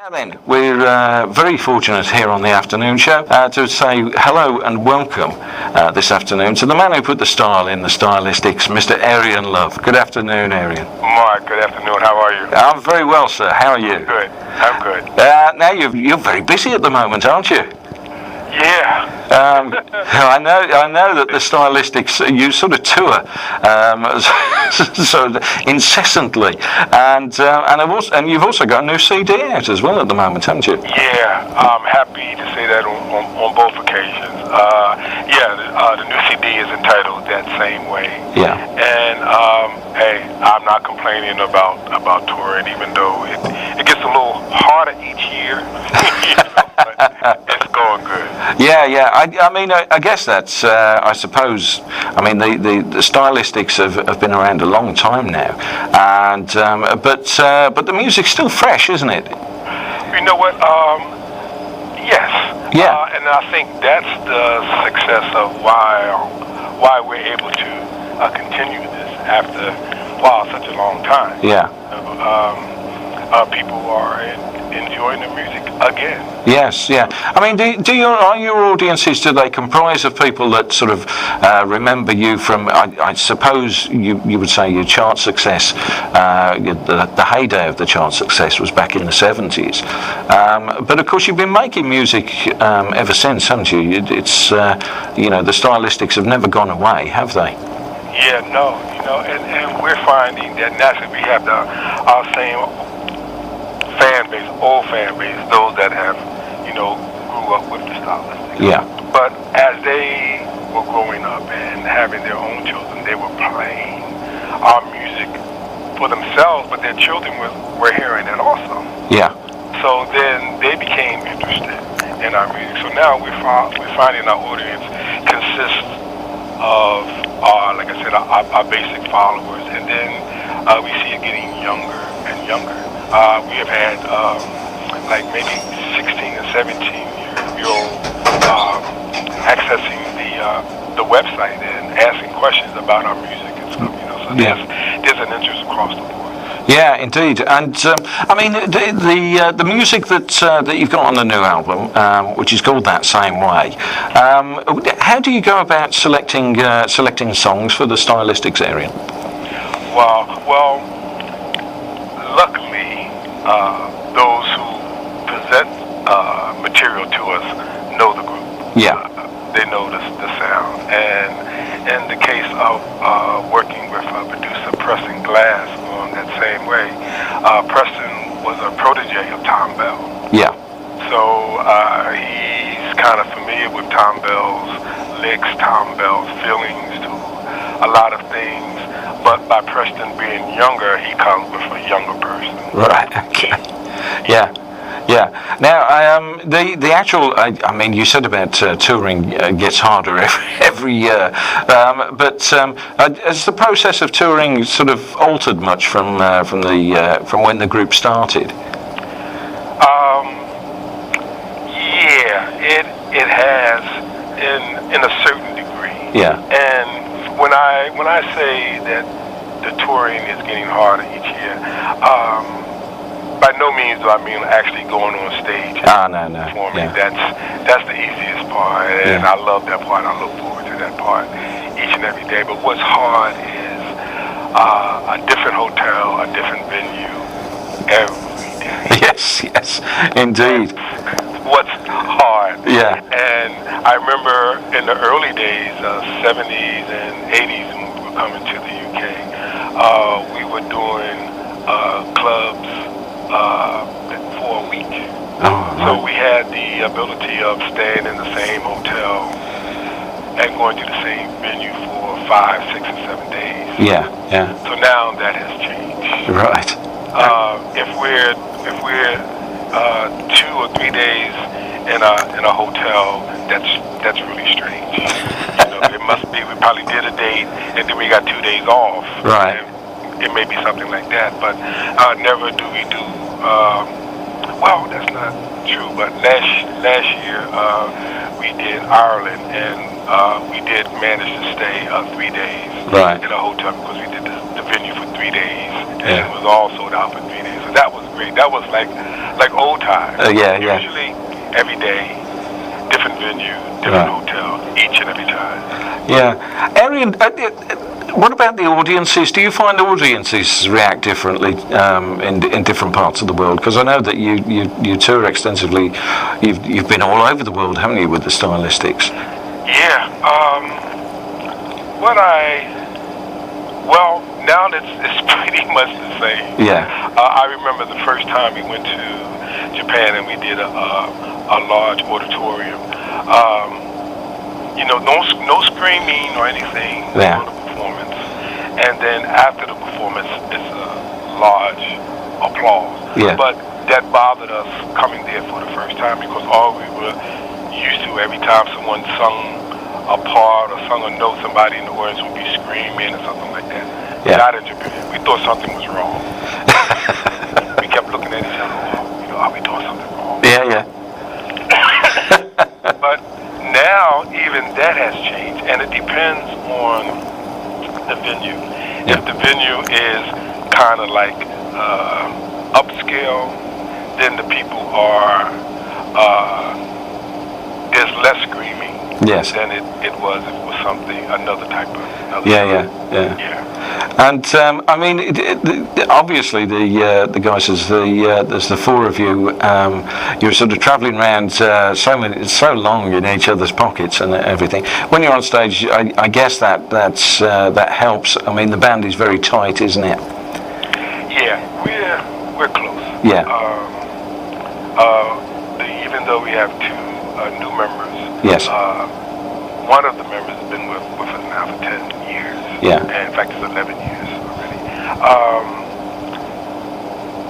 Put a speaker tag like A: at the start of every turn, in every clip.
A: Now then, we're very fortunate here on the afternoon show to say hello and welcome this afternoon to the man who put the style in the Stylistics, Mr. Airrion Love. Good afternoon, Airrion.
B: Mark, good afternoon. How are you?
A: I'm very well, sir. How are you?
B: Good. I'm good.
A: Now you're very busy at the moment, aren't you?
B: Yeah.
A: I know that the Stylistics, you sort of tour so incessantly, and you've also got a new CD out as well at the moment, haven't you?
B: Yeah, I'm happy to say that on both occasions. The new CD is entitled That Same Way.
A: Yeah.
B: And hey, I'm not complaining about touring, even though it gets a little harder each year. But it's going good.
A: Yeah. I guess that's. I suppose. I mean, the Stylistics have been around a long time now, and but the music's still fresh, isn't it?
B: You know what? Yes.
A: Yeah.
B: And I think that's the success of why we're able to continue this after such a long time.
A: Yeah.
B: People are enjoying the music again.
A: Yes, yeah. I mean, are your audiences, do they comprise of people that sort of remember you from, I suppose you would say your chart success, the heyday of the chart success was back in the 70s. But of course you've been making music ever since, haven't you? It's, the Stylistics have never gone away, have they?
B: Yeah, no, and we're finding that naturally we have our same old fan base, those that have, grew up with the Stylistics.
A: Yeah.
B: But as they were growing up and having their own children, they were playing our music for themselves, but their children were hearing it also.
A: Yeah.
B: So then they became interested in our music. So now we're finding our audience consists of like I said, our basic followers, and then we see it getting younger and younger. We have had like maybe 16 and 17-year-old accessing the website and asking questions about our music and stuff. So there's an interest across the board.
A: Yeah, indeed. And I mean, the music that you've got on the new album, which is called That Same Way, how do you go about selecting songs for the Stylistics Airrion?
B: Well, luckily, those who present material to us know the group.
A: Yeah.
B: They know the sound. And in the case of working with producer Preston Glass on That Same Way, Preston was a protege of Tom Bell.
A: Yeah.
B: So he's kind of familiar with Tom Bell's licks, Tom Bell's feelings to a lot of things. But by Preston being younger, he comes with a younger person.
A: Right. Okay. Yeah. Now, the actual, I mean, you said about touring gets harder every year, but has the process of touring sort of altered much from when the group started?
B: Yeah, it has in a certain degree.
A: Yeah.
B: And when I say that the touring is getting harder each year, by no means do I mean actually going on stage and performing.
A: Yeah.
B: That's the easiest part, and I love that part. I look forward to that part each and every day. But what's hard is a different hotel, a different venue every day.
A: Yes, indeed.
B: What's hard?
A: Yeah.
B: And I remember in the early days, 70s and 80s, when we were coming to the UK, we were doing clubs for a week. So we had the ability of staying in the same hotel and going to the same venue for 5, 6, and 7 days.
A: Yeah.
B: So now that has changed.
A: Right.
B: If we're 2 or 3 days in a hotel, that's really strange. It must be we probably did a date and then we got 2 days off.
A: Right.
B: It may be something like that, but never do we do. That's not true. But last year we did Ireland, and we did manage to stay 3 days in a hotel because we did the venue for 3 days, and it was all sold out for 3 days. So that was great. That was like like old times.
A: Yeah.
B: Usually every day, different venue, different hotel, each and every time.
A: Yeah. Airrion, what about the audiences? Do you find audiences react differently in different parts of the world? Because I know that you tour extensively. You've been all over the world, haven't you, with the Stylistics?
B: Yeah. Well, now it's pretty much the same.
A: Yeah.
B: I remember the first time we went to Japan and we did a large auditorium. No screaming or anything on the performance. And then after the performance, it's a large applause.
A: Yeah.
B: But that bothered us coming there for the first time because all we were used to, every time someone sung a part or sung a note, somebody in the audience would be screaming or something like that.
A: Yeah.
B: Not in Japan. We thought something was wrong. We kept looking at each other. Are we doing something wrong?
A: Yeah.
B: But now even that has changed, and it depends on the venue.
A: Yeah.
B: If the venue is kind of like upscale, then the people are there's less screaming.
A: Yes.
B: Than it was if it was something another type of
A: Yeah. And I mean, obviously the guys, there's the four of you. You're sort of travelling around so long in each other's pockets and everything. When you're on stage, I guess that helps. I mean, the band is very tight, isn't it?
B: Yeah, we're close.
A: Yeah.
B: Even though we have two new members.
A: Yes.
B: One of the members has been with us now for 10 years.
A: Yeah.
B: And in fact, it's 11 years already.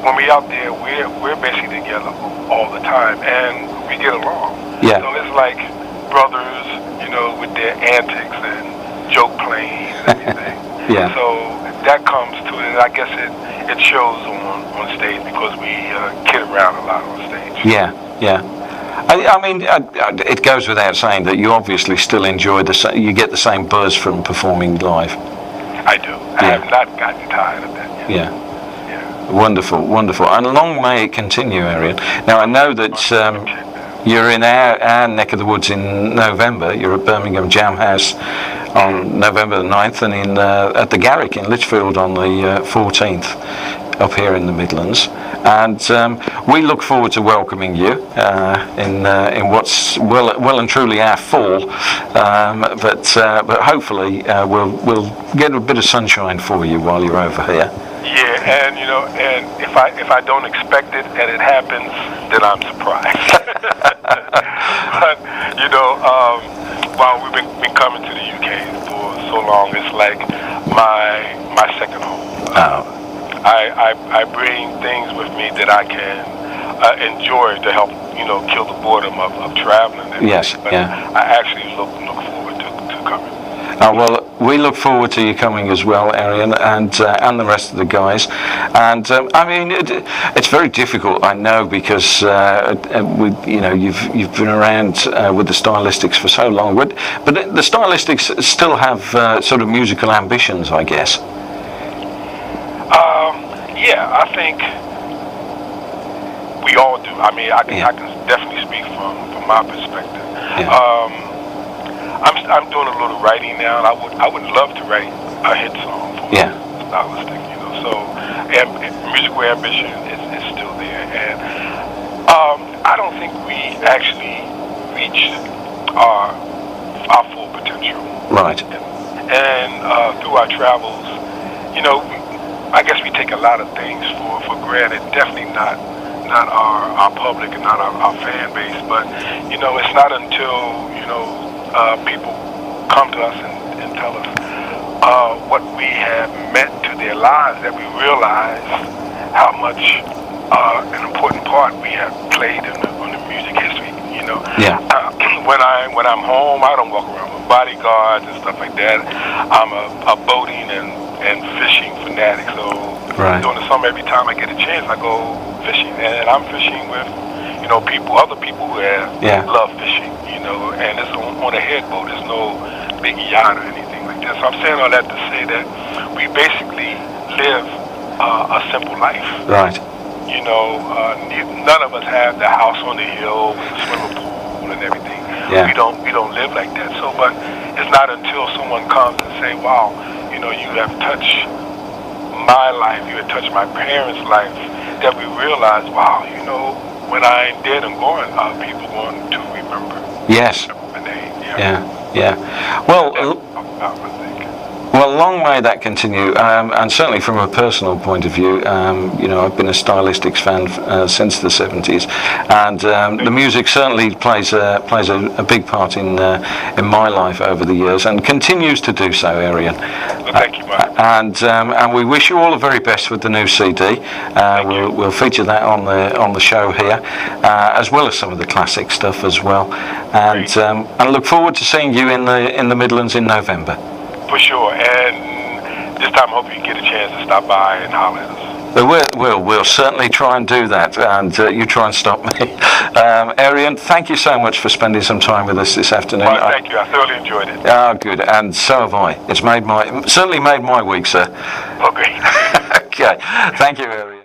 B: When we're out there, we're basically together all the time, and we get along.
A: Yeah.
B: So it's like brothers, with their antics and joke playing and everything.
A: Yeah.
B: So that comes to it. I guess it shows on stage because we kid around a lot on stage.
A: Yeah. I mean, it goes without saying that you obviously still enjoy you get the same buzz from performing live.
B: I do. I have not gotten tired of that yet.
A: Yeah. Wonderful. And long may it continue, Airrion. Now, I know that you're in our neck of the woods in November. You're at Birmingham Jam House on November the 9th and at the Garrick in Lichfield on the 14th. Up here in the Midlands, and we look forward to welcoming you in what's well and truly our fall, but hopefully we'll get a bit of sunshine for you while you're over here.
B: Yeah, and and if I don't expect it and it happens, then I'm surprised. But while we've been coming to the UK for so long, it's like my second home. I bring things with me that I can enjoy to help, kill the boredom of traveling.
A: Yes,
B: but I actually look forward to coming.
A: Well, we look forward to you coming as well, Airrion, and the rest of the guys. And I mean, it's very difficult, I know, because you've been around with the Stylistics for so long. But the Stylistics still have sort of musical ambitions, I guess.
B: Yeah, I think we all do. I mean, I can definitely speak from my perspective.
A: Yeah.
B: I'm doing a little writing now, and I would love to write a hit song for Stylistics, So, and musical ambition is still there, and I don't think we actually reached our full potential.
A: Right.
B: And through our travels, I guess we take a lot of things for granted. Definitely not our public and not our fan base. But it's not until people come to us and tell us what we have meant to their lives that we realize how much an important part we have played in the music history.
A: Yeah.
B: When I'm home, I don't walk around with bodyguards and stuff like that. I'm a boating and fishing fanatic. So during the summer, every time I get a chance, I go fishing, and I'm fishing with other people who love fishing. And it's on a headboat. There's no big yacht or anything like that. So I'm saying all that to say that we basically live a simple life.
A: Right.
B: none of us have the house on the hill with the swimming pool and everything.
A: Yeah.
B: We don't live like that. So, but it's not until someone comes and say, "Wow, you have touched my life, you have touched my parents' life," that we realize, wow, when I ain't dead and gone, people going to remember.
A: Yes.
B: My name.
A: Yeah. Well, long may that continue, and certainly from a personal point of view, I've been a Stylistics fan since the 70s, and the music certainly plays a big part in my life over the years, and continues to do so, Airrion.
B: Well, thank you, Mike.
A: And we wish you all the very best with the new CD. We'll feature that on the show here, as well as some of the classic stuff as well, and look forward to seeing you in the Midlands in November.
B: For sure, and this time I hope you get a chance to stop by and holler at us.
A: We'll certainly try and do that, and you try and stop me. Airrion, thank you so much for spending some time with us this afternoon.
B: Well, thank you, I thoroughly enjoyed it.
A: Good, and so have I. It's certainly made my week, sir.
B: Okay.
A: Okay, thank you, Airrion.